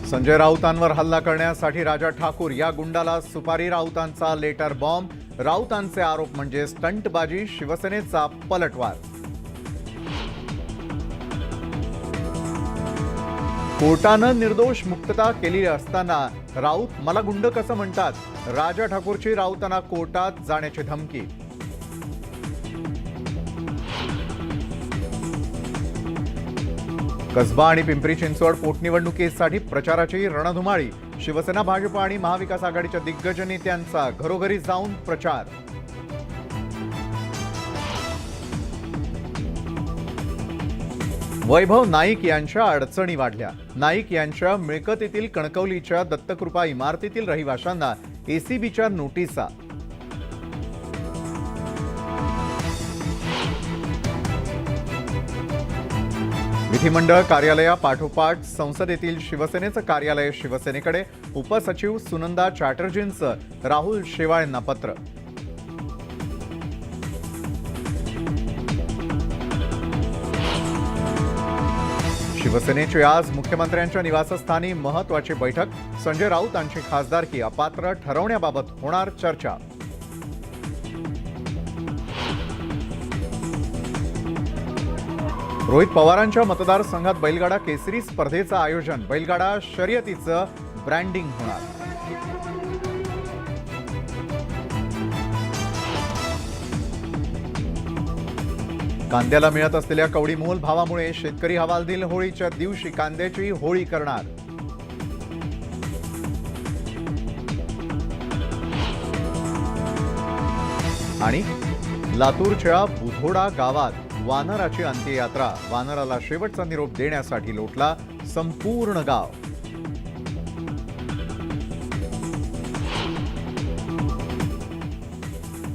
संजय राऊतांवर हल्ला करण्यासाठी राजा ठाकूर या गुंडाला सुपारी, राऊतांचा लेटर बॉम्ब. राऊतांचे आरोप म्हणजे स्टंटबाजी, शिवसेनेचा पलटवार. कोर्टानं निर्दोष मुक्तता केली असताना राऊत मला गुंड कसं म्हणतात? राजा ठाकूरची राऊतांना कोर्टात जाण्याची धमकी. कसबा आणि पिंपरी चिंचवड पोटनिवडणुकीसाठी प्रचाराची रणधुमाळी. शिवसेना, भाजप आणि महाविकास आघाडीच्या दिग्गज नेत्यांचा घरोघरी जाऊन प्रचार. वैभव नाईक यांच्या अडचणी वाढल्या. नाईक यांच्या मिळकतीतील कणकवलीच्या दत्तकृपा इमारतीतील रहिवाशांना एसीबीच्या नोटिसा. विधिमंडळ कार्यालयापाठोपाठ संसदेतील शिवसेनेचं कार्यालय शिवसेनेकडे. उपसचिव सुनंदा चॅटर्जींचं राहुल शेवाळेंना पत्र. शिवसेनेची आज मुख्यमंत्र्यांच्या निवासस्थानी महत्त्वाची बैठक. संजय राऊतांची खासदारकी अपात्र ठरवण्याबाबत होणार चर्चा. रोहित पवारांच्या मतदारसंघात बैलगाडा केसरी स्पर्धेचं आयोजन. बैलगाडा शर्यतीचं ब्रँडिंग होणार. कांद्याला मिळत असलेल्या कवडीमोल भावामुळे शेतकरी हवालदिल. होळीच्या दिवशी कांद्याची होळी करणार. आणि लातूरच्या बुधोडा गावात वानराची अंत्ययात्रा. वानराला शेवटचा निरोप देण्यासाठी लोटला संपूर्ण गाव.